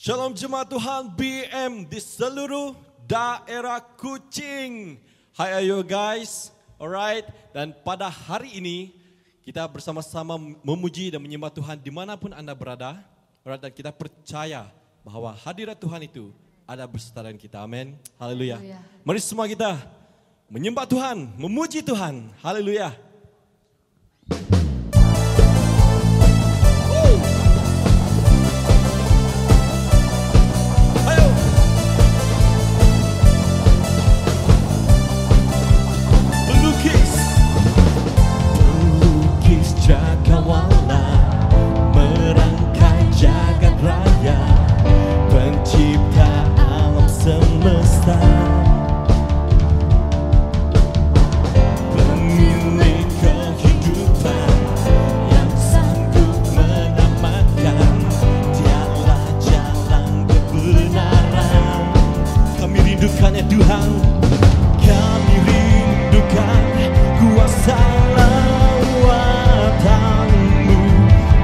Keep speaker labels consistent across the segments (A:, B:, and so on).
A: Shalom jemaat Tuhan BM di seluruh daerah Kuching. Hai ayo guys, alright. Dan pada hari ini kita bersama-sama memuji dan menyembah Tuhan dimanapun Anda berada. Alright, dan kita percaya bahwa hadirat Tuhan itu ada beserta dengan kita. Amin. Haleluya. Mari semua kita menyembah Tuhan, memuji Tuhan. Haleluya.
B: Cakrawala merangkai jagat raya, pencipta alam semesta, pemilik kehidupan yang sanggup menamatkan, dialah jalan kebenaran. Kami rindukan ya Tuhan, kami rindukan kuasa lawatan-Mu,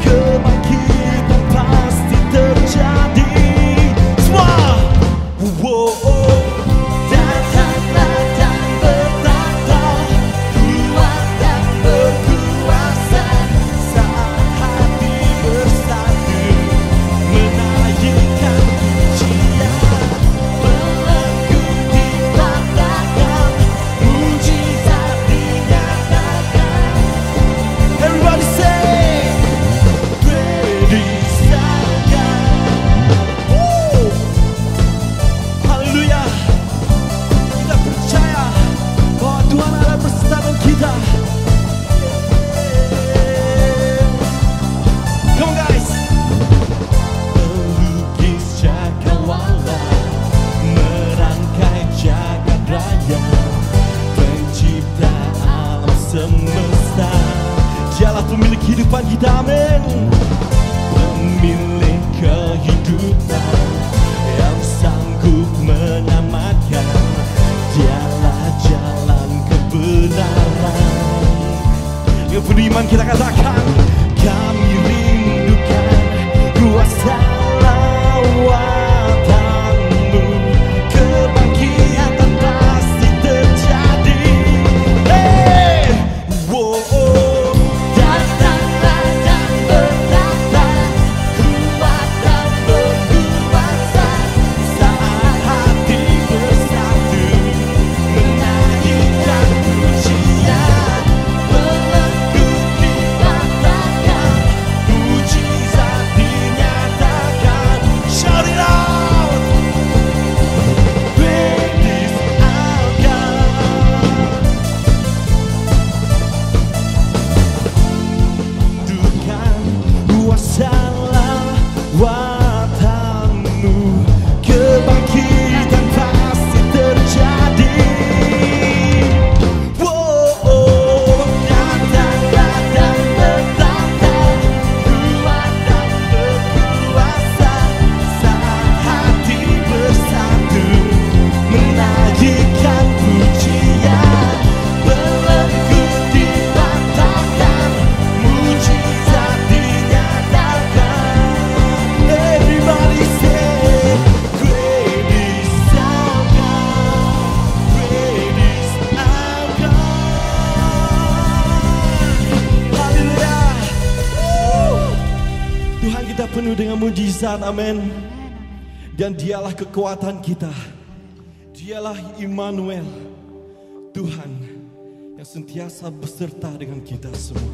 B: kebangkitan pasti terjadi. Semua, datanglah dan bertata, kuat dan berkuasa, saat hati bersatu, menaikkan pujian, belenggu dipatahkan, mujizat dinyatakan. Everybody say, great is our God. Haleluya. Kita percaya bahwa Tuhan ada beserta dengan kita. Come on guys. Pelukis cakrawala merangkai jagat raya, pencipta alam semesta, dialah pemilik kehidupan kita, amin. Pemilik kehidupan yang sanggup menamatkan, dialah jalan kebenaran. Dengan penuh iman kita katakan, kami rindukan kuasa lawatan-Mu, kebangkitan pasti terjadi. Hey, datanglah dan bertata, kuat dan berkuasa, saat hati bersatu, menaikkan pujian, belenggu dipatahkan, mujizat dinyatakan. Shout it out, great is our God. Rindukan kuasa lawatan-Mu, kebangkitan pasti terjadi. Datanglah dan bertata, kuat dan berkuasa, saat hati bersatu, menaikkan pujian, belenggu dipatahkan, mujizat dinyatakan. Everybody say, great is our God, great is our God. Haleluya. Tuhan kita penuh dengan mujizat, amin. Dan dialah kekuatan kita, dialah Immanuel, Tuhan
A: yang sentiasa beserta dengan kita semua.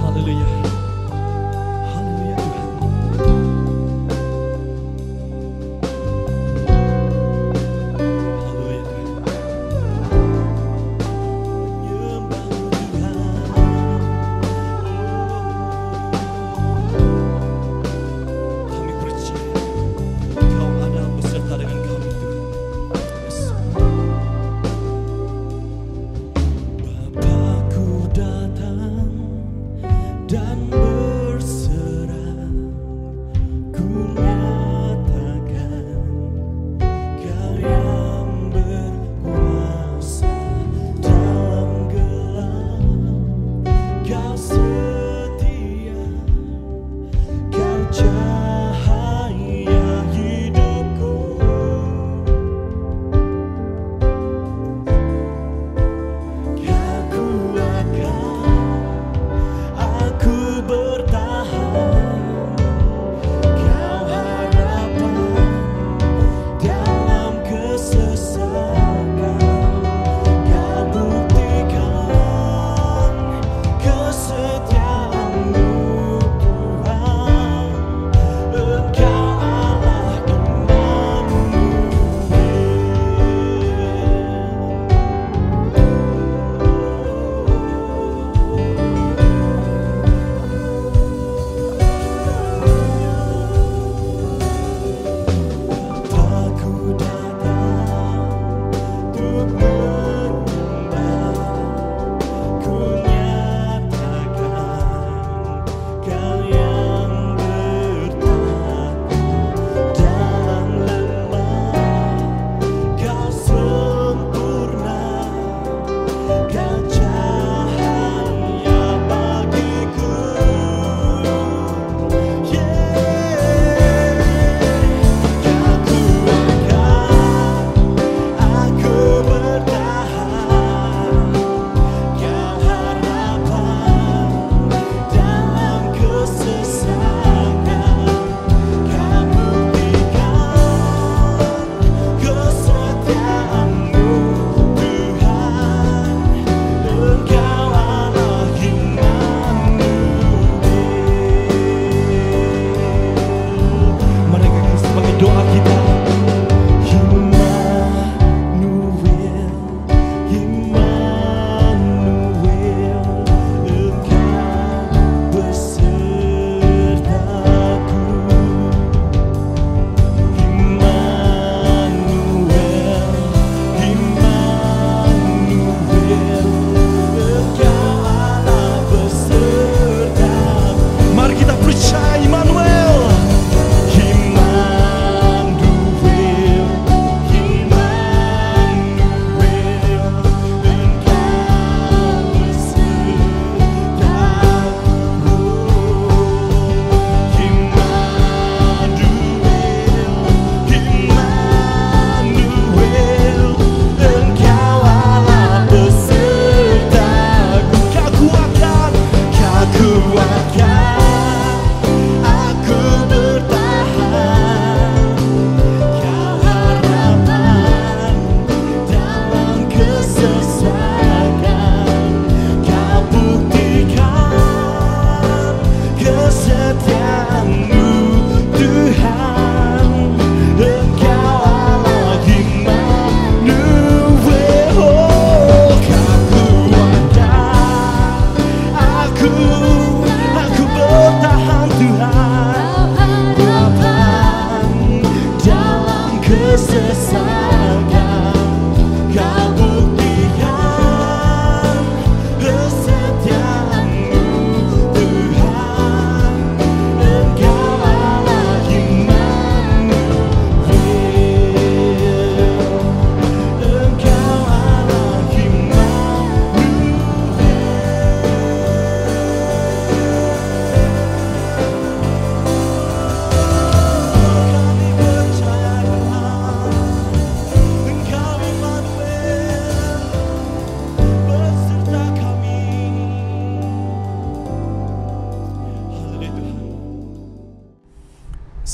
A: Haleluya. Haleluya Tuhan. Haleluya Tuhan. Menyembah Tuhan. Kami percaya Kau ada beserta dengan kami Tuhan. Yes. Bapakku datang dan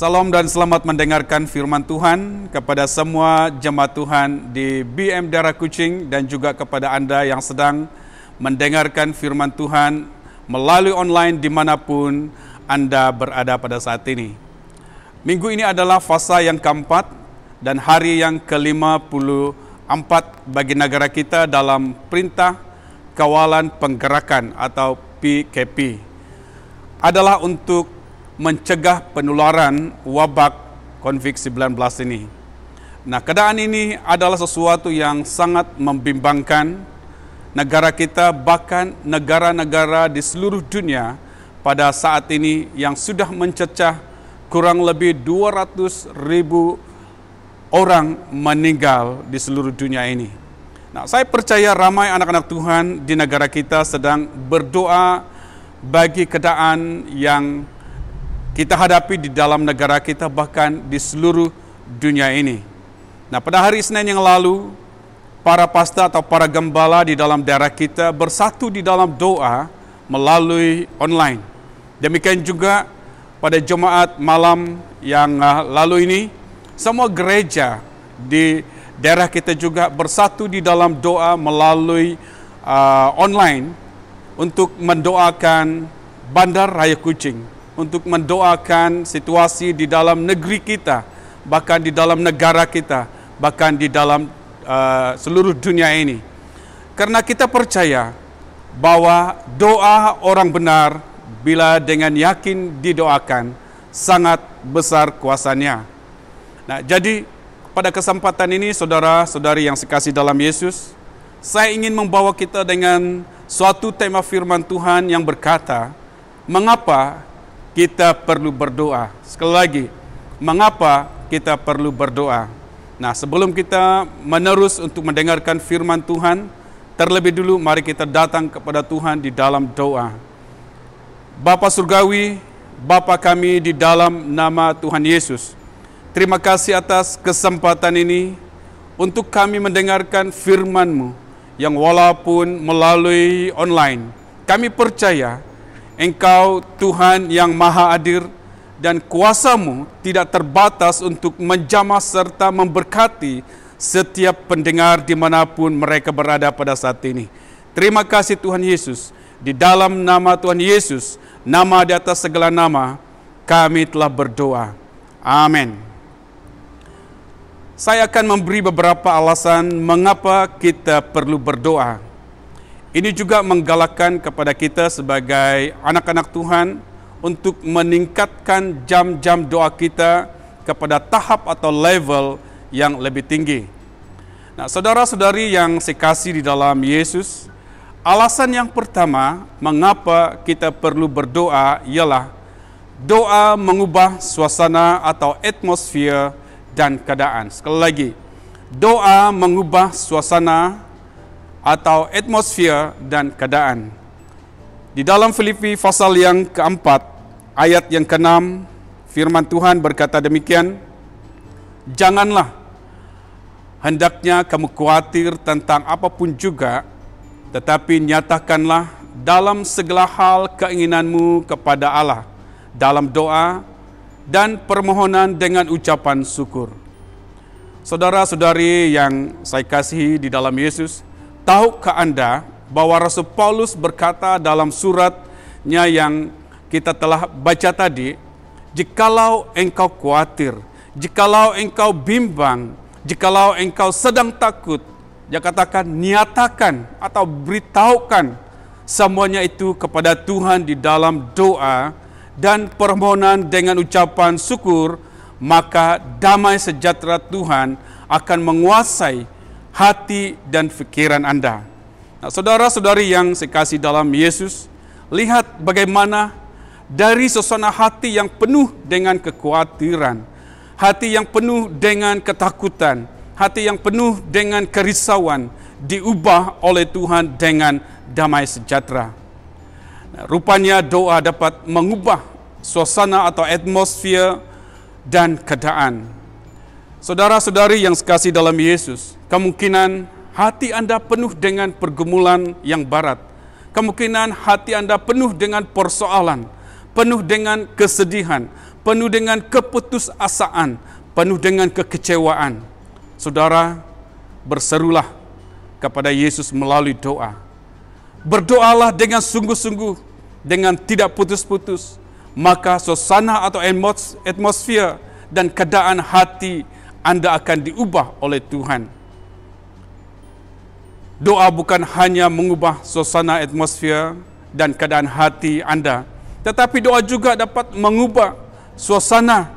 C: Salam dan selamat mendengarkan firman Tuhan kepada semua jemaat Tuhan di BM Daerah Kucing dan juga kepada Anda yang sedang mendengarkan firman Tuhan melalui online dimanapun Anda berada pada saat ini. Minggu ini adalah fasa yang keempat dan hari yang ke-54 bagi negara kita dalam Perintah Kawalan Penggerakan atau PKP. Adalah untuk mencegah penularan wabak COVID-19 ini. Nah, keadaan ini adalah sesuatu yang sangat membimbangkan negara kita, bahkan negara-negara di seluruh dunia pada saat ini yang sudah mencecah kurang lebih 200.000 orang meninggal di seluruh dunia ini. Nah, saya percaya ramai anak-anak Tuhan di negara kita sedang berdoa bagi keadaan yang kita hadapi di dalam negara kita, bahkan di seluruh dunia ini. Nah, pada hari Senin yang lalu, para pastor atau para gembala di dalam daerah kita bersatu di dalam doa melalui online. Demikian juga pada Jumat malam yang lalu ini, semua gereja di daerah kita juga bersatu di dalam doa melalui online untuk mendoakan Bandar Raya Kucing, untuk mendoakan situasi di dalam negeri kita, bahkan di dalam negara kita, bahkan di dalam seluruh dunia ini. Karena kita percaya bahwa doa orang benar bila dengan yakin didoakan sangat besar kuasanya. Nah, jadi pada kesempatan ini saudara-saudari yang sekasih dalam Yesus, saya ingin membawa kita dengan suatu tema firman Tuhan yang berkata, mengapa kita perlu berdoa. Sekali lagi, mengapa kita perlu berdoa? Nah, sebelum kita menerus untuk mendengarkan firman Tuhan, terlebih dulu mari kita datang kepada Tuhan di dalam doa. Bapa Surgawi, Bapa kami di dalam nama Tuhan Yesus, terima kasih atas kesempatan ini untuk kami mendengarkan firman-Mu yang walaupun melalui online, kami percaya Engkau Tuhan yang maha adil dan kuasa-Mu tidak terbatas untuk menjamah serta memberkati setiap pendengar dimanapun mereka berada pada saat ini. Terima kasih Tuhan Yesus. Di dalam nama Tuhan Yesus, nama di atas segala nama, kami telah berdoa. Amin. Saya akan memberi beberapa alasan mengapa kita perlu berdoa. Ini juga menggalakkan kepada kita sebagai anak-anak Tuhan untuk meningkatkan jam-jam doa kita kepada tahap atau level yang lebih tinggi. Nah, saudara-saudari yang saya kasih di dalam Yesus, alasan yang pertama mengapa kita perlu berdoa ialah doa mengubah suasana atau atmosfer dan keadaan. Sekali lagi, doa mengubah suasana atau atmosfer dan keadaan. Di dalam Filipi pasal yang keempat, ayat yang ke-6, firman Tuhan berkata demikian, janganlah hendaknya kamu khawatir tentang apapun juga, tetapi nyatakanlah dalam segala hal keinginanmu kepada Allah, dalam doa dan permohonan dengan ucapan syukur. Saudara-saudari yang saya kasihi di dalam Yesus, tahukah Anda bahwa Rasul Paulus berkata dalam suratnya yang kita telah baca tadi, jikalau engkau khawatir, jikalau engkau bimbang, jikalau engkau sedang takut, dia katakan nyatakan atau beritahukan semuanya itu kepada Tuhan di dalam doa dan permohonan dengan ucapan syukur, maka damai sejahtera Tuhan akan menguasai hati dan pikiran Anda. Nah, saudara-saudari yang saya kasih dalam Yesus, lihat bagaimana dari suasana hati yang penuh dengan kekhawatiran, hati yang penuh dengan ketakutan, hati yang penuh dengan kerisauan, diubah oleh Tuhan dengan damai sejahtera. Nah, rupanya doa dapat mengubah suasana atau atmosfer dan keadaan. Saudara-saudari yang sekasih dalam Yesus, kemungkinan hati Anda penuh dengan pergumulan yang berat. Kemungkinan hati Anda penuh dengan persoalan, penuh dengan kesedihan, penuh dengan keputusasaan, penuh dengan kekecewaan. Saudara, berserulah kepada Yesus melalui doa. Berdoalah dengan sungguh-sungguh, dengan tidak putus-putus. Maka suasana atau atmosfer dan keadaan hati Anda akan diubah oleh Tuhan. Doa bukan hanya mengubah suasana atmosfer dan keadaan hati Anda, tetapi doa juga dapat mengubah suasana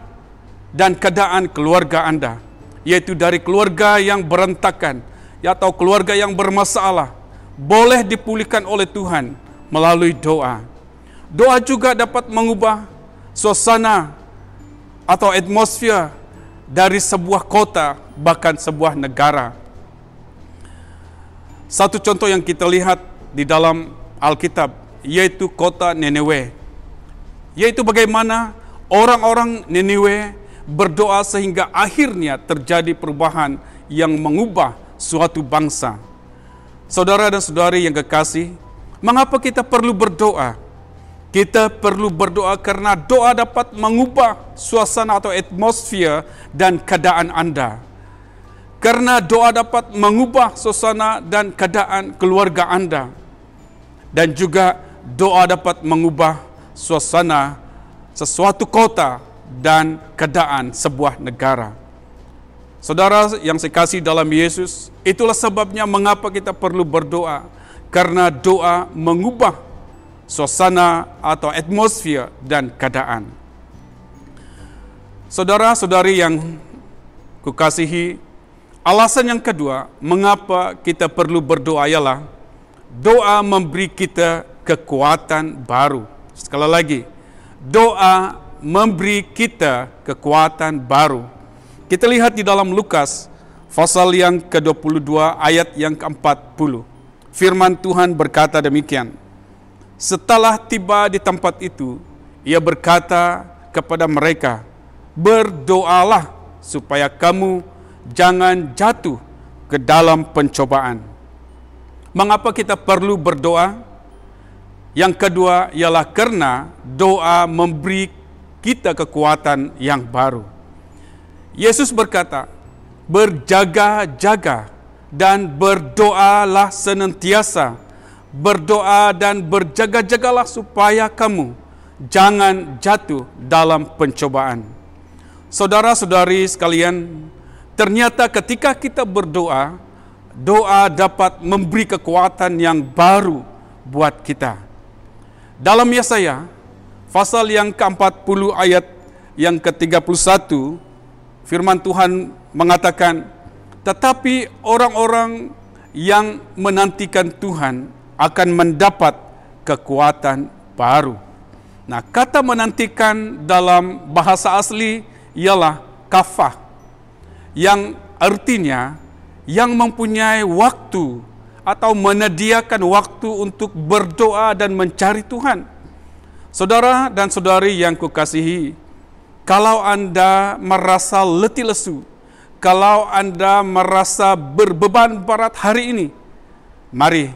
C: dan keadaan keluarga Anda, yaitu dari keluarga yang berantakan atau keluarga yang bermasalah, boleh dipulihkan oleh Tuhan melalui doa. Doa juga dapat mengubah suasana atau atmosfer dari sebuah kota, bahkan sebuah negara. Satu contoh yang kita lihat di dalam Alkitab, yaitu kota Nineve. Yaitu bagaimana orang-orang Nineve berdoa sehingga akhirnya terjadi perubahan yang mengubah suatu bangsa. Saudara dan saudari yang kekasih, mengapa kita perlu berdoa? Kita perlu berdoa karena doa dapat mengubah suasana atau atmosfer dan keadaan Anda. Karena doa dapat mengubah suasana dan keadaan keluarga Anda. Dan juga doa dapat mengubah suasana sesuatu kota dan keadaan sebuah negara. Saudara yang saya kasih dalam Yesus, itulah sebabnya mengapa kita perlu berdoa. Karena doa mengubah suasana atau atmosfer dan keadaan. Saudara-saudari yang kukasihi, alasan yang kedua mengapa kita perlu berdoa ialah doa memberi kita kekuatan baru. Sekali lagi, doa memberi kita kekuatan baru. Kita lihat di dalam Lukas pasal yang ke-22 ayat yang ke-40. Firman Tuhan berkata demikian. Setelah tiba di tempat itu, ia berkata kepada mereka, berdoalah supaya kamu jangan jatuh ke dalam pencobaan. Mengapa kita perlu berdoa? Yang kedua ialah karena doa memberi kita kekuatan yang baru. Yesus berkata, berjaga-jaga dan berdoalah senantiasa. Berdoa dan berjaga-jagalah supaya kamu jangan jatuh dalam pencobaan. Saudara-saudari sekalian, ternyata ketika kita berdoa, doa dapat memberi kekuatan yang baru buat kita. Dalam Yesaya, pasal yang ke-40 ayat yang ke-31, firman Tuhan mengatakan, tetapi orang-orang yang menantikan Tuhan akan mendapat kekuatan baru. Nah, kata menantikan dalam bahasa asli ialah kafah, yang artinya yang mempunyai waktu atau menyediakan waktu untuk berdoa dan mencari Tuhan. Saudara dan saudari yang kukasihi, kalau Anda merasa letih lesu, kalau Anda merasa berbeban berat hari ini, mari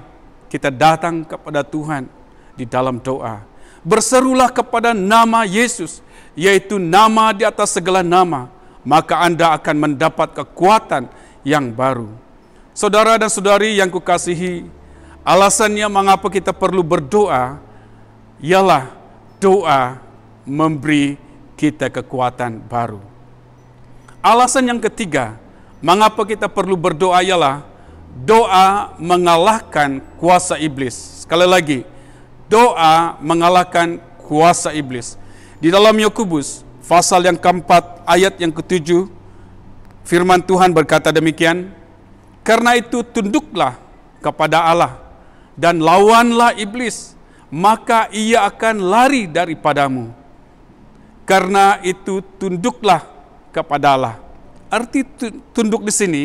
C: kita datang kepada Tuhan di dalam doa. Berserulah kepada nama Yesus, yaitu nama di atas segala nama, maka Anda akan mendapat kekuatan yang baru. Saudara dan saudari yang kukasihi, alasannya mengapa kita perlu berdoa, ialah doa memberi kita kekuatan baru. Alasan yang ketiga, mengapa kita perlu berdoa ialah doa mengalahkan kuasa iblis. Sekali lagi, doa mengalahkan kuasa iblis. Di dalam Yakobus pasal yang ke-4 ayat yang ke-7, firman Tuhan berkata demikian, karena itu tunduklah kepada Allah dan lawanlah iblis, maka ia akan lari daripadamu. Karena itu tunduklah kepada Allah. Arti tunduk di sini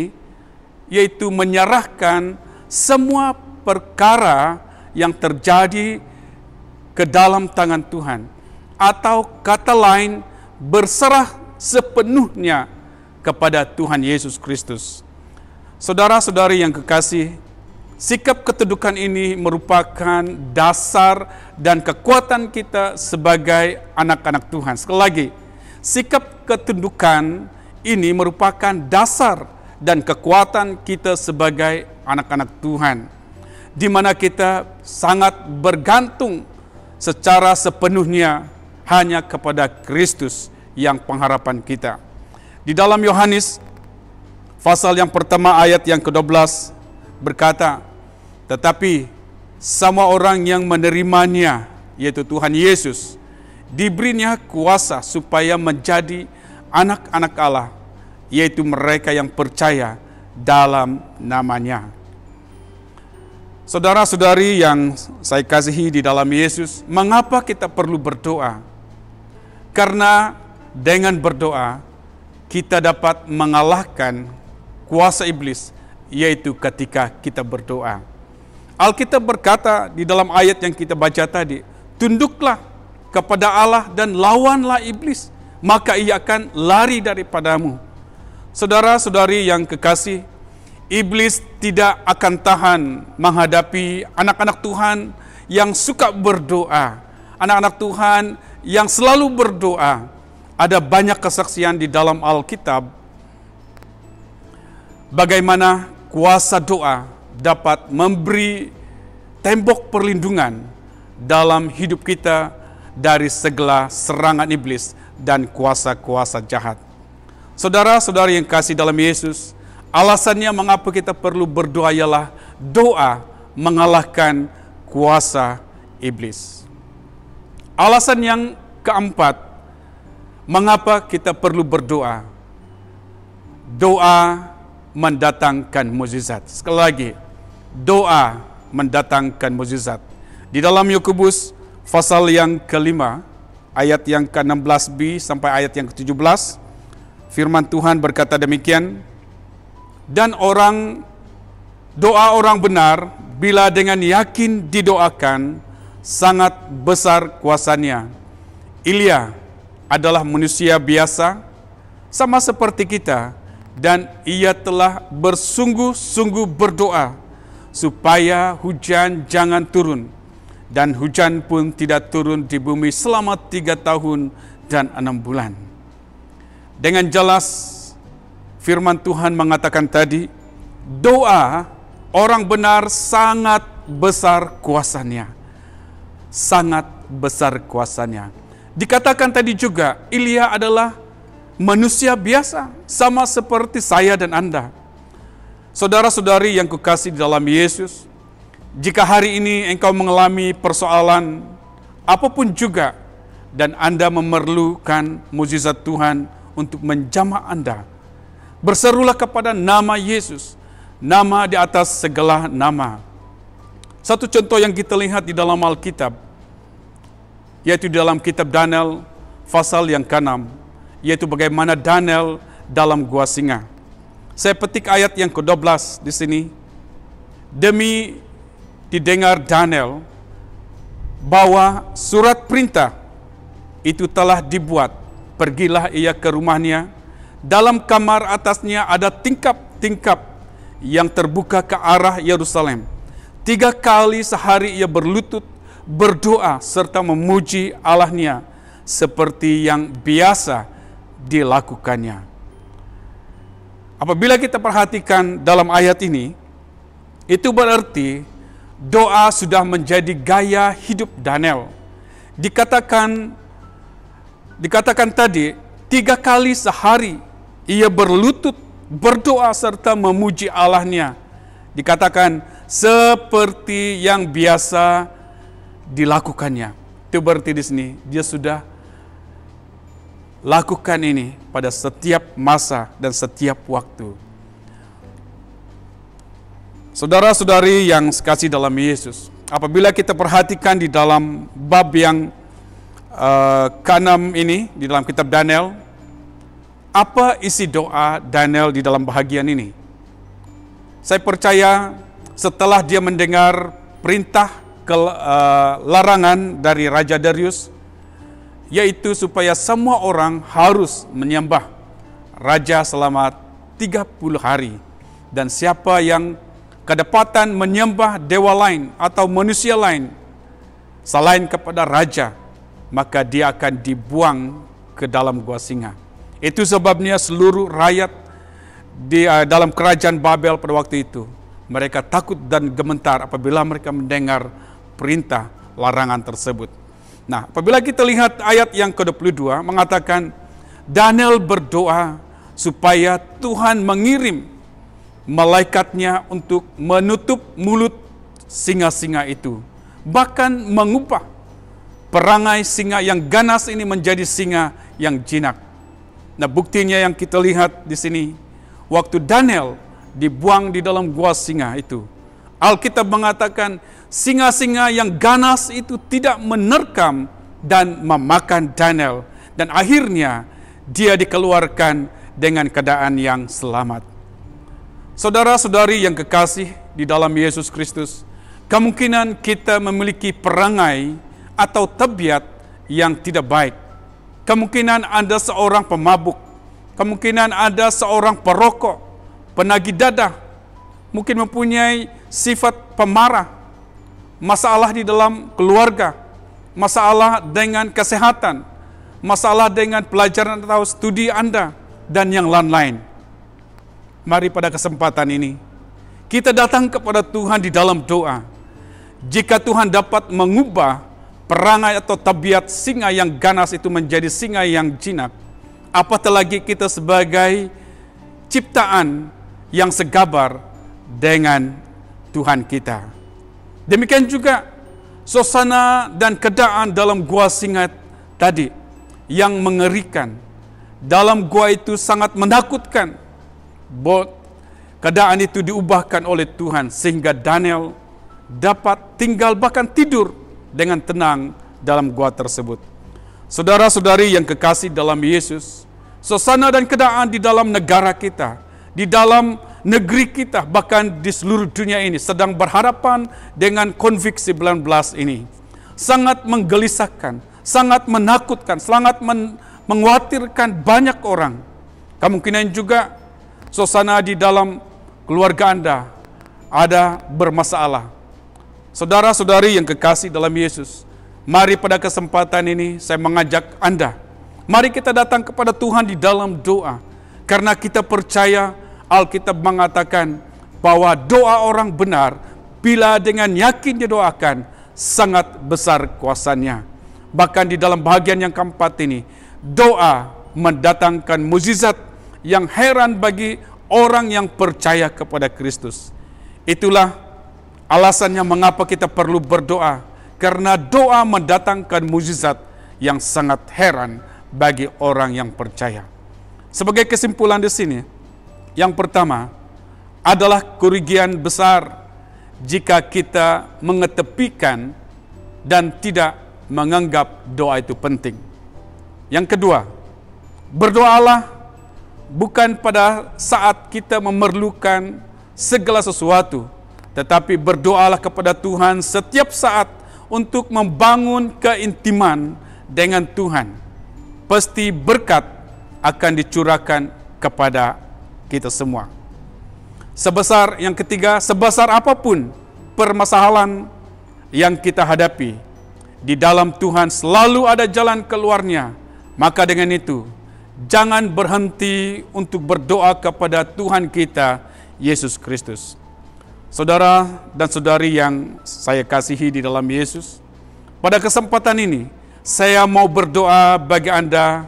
C: yaitu menyerahkan semua perkara yang terjadi ke dalam tangan Tuhan. Atau kata lain, berserah sepenuhnya kepada Tuhan Yesus Kristus. Saudara-saudari yang kekasih, sikap ketundukan ini merupakan dasar dan kekuatan kita sebagai anak-anak Tuhan. Sekali lagi, sikap ketundukan ini merupakan dasar dan kekuatan kita sebagai anak-anak Tuhan, di mana kita sangat bergantung secara sepenuhnya hanya kepada Kristus yang pengharapan kita. Di dalam Yohanes pasal yang pertama ayat yang ke-12 berkata, tetapi semua orang yang menerimanya, yaitu Tuhan Yesus, diberinya kuasa supaya menjadi anak-anak Allah, yaitu mereka yang percaya dalam namanya. Saudara-saudari yang saya kasihi di dalam Yesus, mengapa kita perlu berdoa? Karena dengan berdoa, kita dapat mengalahkan kuasa iblis, yaitu ketika kita berdoa. Alkitab berkata di dalam ayat yang kita baca tadi, tunduklah kepada Allah dan lawanlah iblis, maka ia akan lari daripadamu. Saudara-saudari yang kekasih, iblis tidak akan tahan menghadapi anak-anak Tuhan yang suka berdoa, anak-anak Tuhan yang selalu berdoa. Ada banyak kesaksian di dalam Alkitab bagaimana kuasa doa dapat memberi tembok perlindungan dalam hidup kita dari segala serangan iblis dan kuasa-kuasa jahat. Saudara-saudari yang kasih dalam Yesus, alasannya mengapa kita perlu berdoa ialah doa mengalahkan kuasa iblis. Alasan yang keempat, mengapa kita perlu berdoa? Doa mendatangkan mukjizat. Sekali lagi, doa mendatangkan mukjizat. Di dalam Yakobus pasal yang kelima, ayat yang ke-16b sampai ayat yang ke-17, firman Tuhan berkata demikian, dan doa orang benar bila dengan yakin didoakan sangat besar kuasanya. Ilya adalah manusia biasa sama seperti kita, dan ia telah bersungguh-sungguh berdoa supaya hujan jangan turun, dan hujan pun tidak turun di bumi selama 3 tahun dan 6 bulan. Dengan jelas firman Tuhan mengatakan tadi, doa orang benar sangat besar kuasanya. Sangat besar kuasanya. Dikatakan tadi juga, Ilya adalah manusia biasa, sama seperti saya dan Anda. Saudara-saudari yang kukasih di dalam Yesus, jika hari ini engkau mengalami persoalan apapun juga, dan Anda memerlukan mukjizat Tuhan untuk menjamah Anda, berserulah kepada nama Yesus, nama di atas segala nama. Satu contoh yang kita lihat di dalam Alkitab, yaitu di dalam kitab Daniel pasal yang ke-6, yaitu bagaimana Daniel dalam gua singa. Saya petik ayat yang ke-12 di sini. Demi didengar Daniel bahwa surat perintah itu telah dibuat, pergilah ia ke rumahnya. Dalam kamar atasnya ada tingkap-tingkap yang terbuka ke arah Yerusalem. 3 kali sehari ia berlutut, berdoa serta memuji Allahnya seperti yang biasa dilakukannya. Apabila kita perhatikan dalam ayat ini, itu berarti doa sudah menjadi gaya hidup Daniel. Dikatakan tadi 3 kali sehari ia berlutut, berdoa serta memuji Allahnya. Dikatakan seperti yang biasa dilakukannya. Itu berarti di sini dia sudah lakukan ini pada setiap masa dan setiap waktu. Saudara-saudari yang sekasih dalam Yesus, apabila kita perhatikan di dalam bab yang ke-6 ini di dalam kitab Daniel, apa isi doa Daniel di dalam bahagian ini? Saya percaya setelah dia mendengar perintah larangan dari Raja Darius, yaitu supaya semua orang harus menyembah Raja selama 30 hari. Dan siapa yang kedapatan menyembah dewa lain atau manusia lain selain kepada Raja, maka dia akan dibuang ke dalam gua singa. Itu sebabnya seluruh rakyat di dalam kerajaan Babel pada waktu itu, mereka takut dan gemetar apabila mereka mendengar perintah larangan tersebut. Nah, apabila kita lihat ayat yang ke-22 mengatakan Daniel berdoa supaya Tuhan mengirim malaikatnya untuk menutup mulut singa-singa itu, bahkan mengubah perangai singa yang ganas ini menjadi singa yang jinak. Nah, buktinya yang kita lihat di sini, waktu Daniel dibuang di dalam gua singa itu, Alkitab mengatakan singa-singa yang ganas itu tidak menerkam dan memakan Daniel, dan akhirnya dia dikeluarkan dengan keadaan yang selamat. Saudara-saudari yang kekasih di dalam Yesus Kristus, kemungkinan kita memiliki perangai atau tabiat yang tidak baik. Kemungkinan Anda seorang pemabuk, kemungkinan Anda seorang perokok, penagih dadah, mungkin mempunyai sifat pemarah, masalah di dalam keluarga, masalah dengan kesehatan, masalah dengan pelajaran atau studi Anda, dan yang lain-lain. Mari pada kesempatan ini, kita datang kepada Tuhan di dalam doa. Jika Tuhan dapat mengubah perangai atau tabiat singa yang ganas itu menjadi singa yang jinak, apatah lagi kita sebagai ciptaan yang segabar dengan Tuhan kita. Demikian juga suasana dan keadaan dalam gua singa tadi yang mengerikan. Dalam gua itu sangat menakutkan. Keadaan itu diubahkan oleh Tuhan sehingga Daniel dapat tinggal bahkan tidur dengan tenang dalam gua tersebut. Saudara-saudari yang kekasih dalam Yesus, suasana dan keadaan di dalam negara kita, di dalam negeri kita, bahkan di seluruh dunia ini sedang berhadapan dengan COVID-19 ini. Sangat menggelisahkan, sangat menakutkan, sangat mengkhawatirkan banyak orang. Kemungkinan juga suasana di dalam keluarga Anda ada bermasalah. Saudara-saudari yang kekasih dalam Yesus, mari pada kesempatan ini saya mengajak Anda, mari kita datang kepada Tuhan di dalam doa. Karena kita percaya Alkitab mengatakan bahwa doa orang benar bila dengan yakin didoakan sangat besar kuasanya. Bahkan di dalam bagian yang keempat ini, doa mendatangkan mukjizat yang heran bagi orang yang percaya kepada Kristus. Itulah alasannya mengapa kita perlu berdoa, karena doa mendatangkan mukjizat yang sangat heran bagi orang yang percaya. Sebagai kesimpulan di sini, yang pertama adalah kerugian besar jika kita mengetepikan dan tidak menganggap doa itu penting. Yang kedua, berdoalah bukan pada saat kita memerlukan segala sesuatu, tetapi berdoalah kepada Tuhan setiap saat untuk membangun keintiman dengan Tuhan. Pasti berkat akan dicurahkan kepada kita semua. Yang ketiga, sebesar apapun permasalahan yang kita hadapi, di dalam Tuhan selalu ada jalan keluarnya. Maka dengan itu, jangan berhenti untuk berdoa kepada Tuhan kita, Yesus Kristus. Saudara dan saudari yang saya kasihi di dalam Yesus, pada kesempatan ini, saya mau berdoa bagi Anda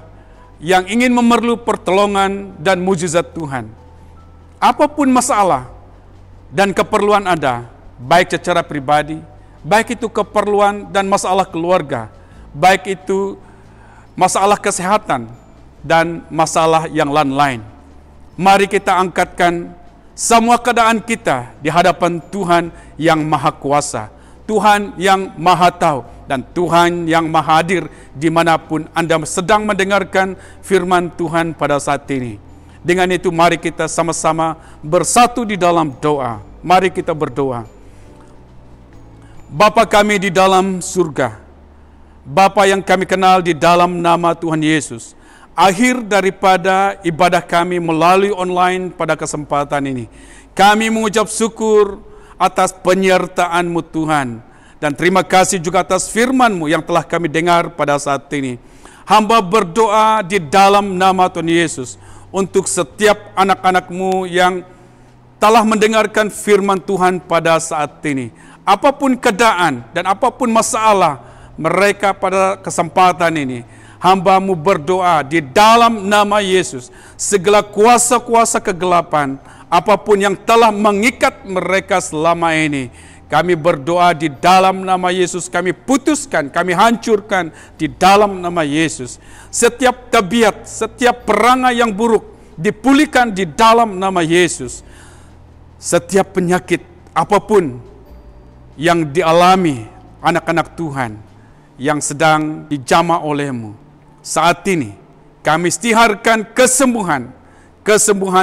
C: yang ingin memerlukan pertolongan dan mukjizat Tuhan. Apapun masalah dan keperluan Anda, baik secara pribadi, baik itu keperluan dan masalah keluarga, baik itu masalah kesehatan, dan masalah yang lain-lain. Mari kita angkatkan semua keadaan kita di hadapan Tuhan yang Maha Kuasa, Tuhan yang Maha Tahu, dan Tuhan yang Maha Hadir dimanapun Anda sedang mendengarkan firman Tuhan pada saat ini. Dengan itu mari kita sama-sama bersatu di dalam doa. Mari kita berdoa. Bapa kami di dalam surga, Bapa yang kami kenal di dalam nama Tuhan Yesus, akhir daripada ibadah kami melalui online pada kesempatan ini, kami mengucap syukur atas penyertaan-Mu Tuhan, dan terima kasih juga atas firman-Mu yang telah kami dengar pada saat ini. Hamba berdoa di dalam nama Tuhan Yesus untuk setiap anak-anak-Mu yang telah mendengarkan firman Tuhan pada saat ini. Apapun keadaan dan apapun masalah mereka pada kesempatan ini, hamba-Mu berdoa di dalam nama Yesus, segala kuasa-kuasa kegelapan, apapun yang telah mengikat mereka selama ini, kami berdoa di dalam nama Yesus, kami putuskan, kami hancurkan di dalam nama Yesus. Setiap tabiat, setiap perangai yang buruk dipulihkan di dalam nama Yesus. Setiap penyakit apapun yang dialami anak-anak Tuhan yang sedang dijamah oleh-Mu, saat ini kami istiharkan kesembuhan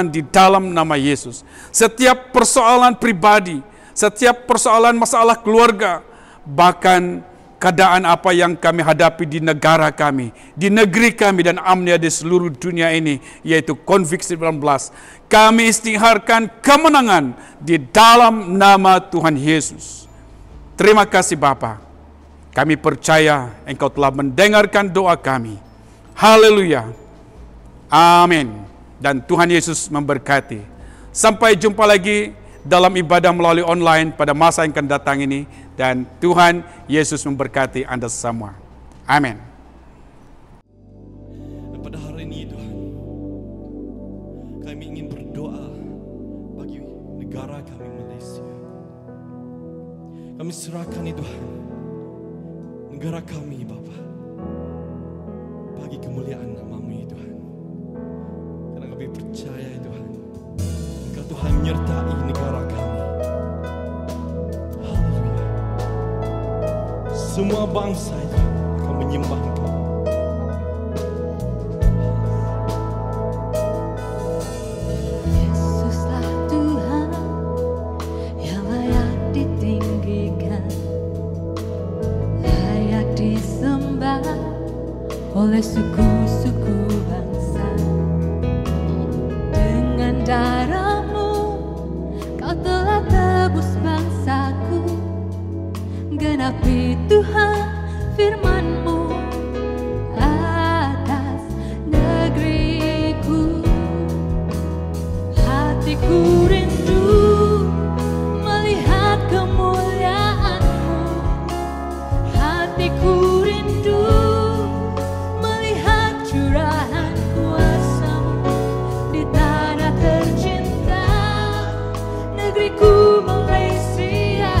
C: di dalam nama Yesus. Setiap persoalan pribadi, setiap persoalan masalah keluarga, bahkan keadaan apa yang kami hadapi di negara kami, di negeri kami dan amnya di seluruh dunia ini, yaitu COVID-19, kami istiharkan kemenangan di dalam nama Tuhan Yesus. Terima kasih Bapa. Kami percaya Engkau telah mendengarkan doa kami. Haleluya. Amin. Dan Tuhan Yesus memberkati. Sampai jumpa lagi dalam ibadah melalui online pada masa yang akan datang ini, dan Tuhan Yesus memberkati Anda semua. Amin.
A: Pada hari ini Tuhan, kami ingin berdoa bagi negara kami Malaysia. Kami serahkan Tuhan negara kami Bapa bagi kemuliaan nama-Mu ya Tuhan. Karena kami percaya Tuhan, Engkau Tuhan menyertai negara kami. Haleluya. Semua bangsa itu akan menyembah Engkau.
D: Yesuslah Tuhan yang layak ditinggikan, layak disembah oleh suku-suku bangsa. Dengan darah-Mu Kau telah tebus bangsaku. Genapi Tuhan firman-Mu atas negeriku. Hatiku rindu melihat kemuliaan-Mu. Hatiku rindu melihat curahan kuasa-Mu di tanah tercinta, negeriku Malaysia.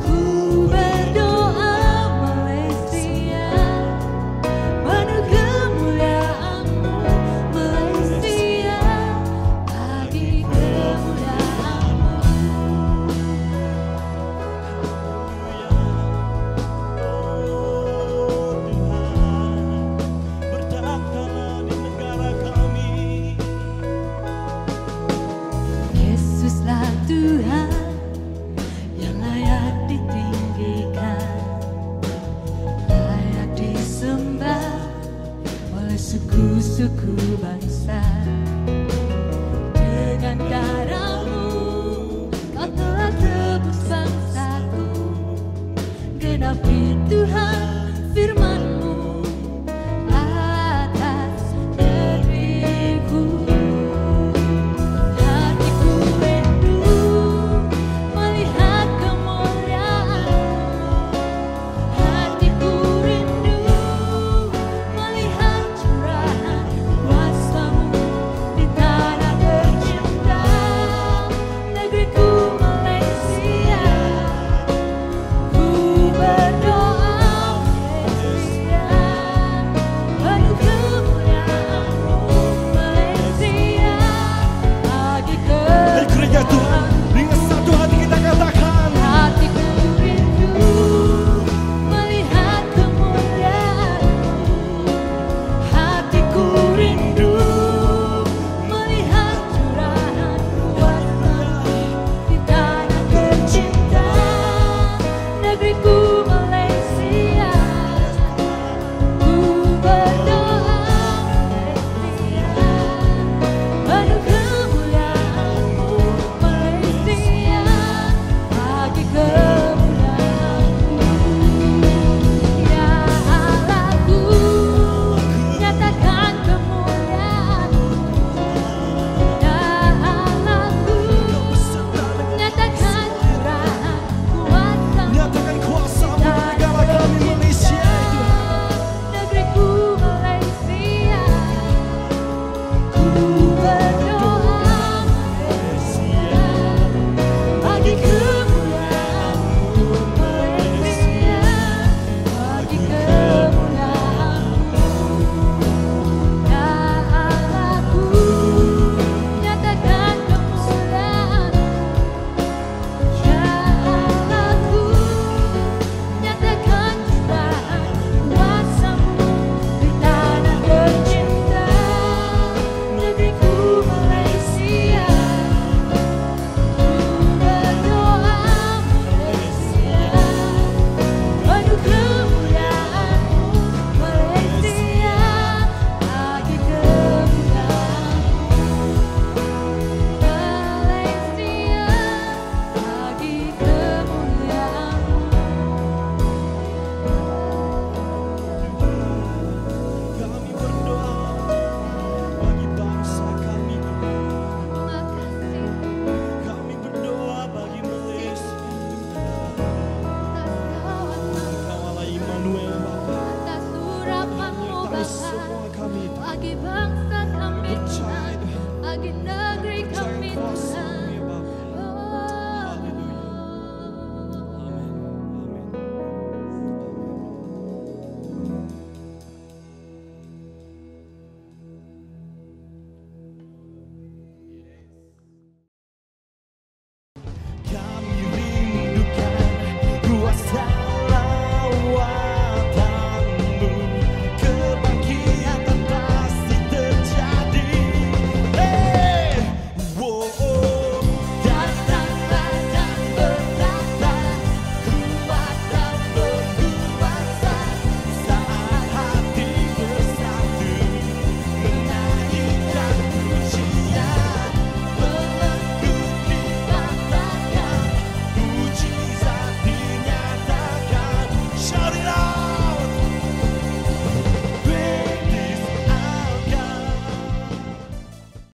D: Ku berdoa Malaysia, penuh kemuliaan-Mu Malaysia, bagi kemuliaan-Mu.
B: Berdatanglah di negara kami.
D: Yesuslah Tuhan yang layak ditinggikan, layak disembah oleh suku-suku bangsa.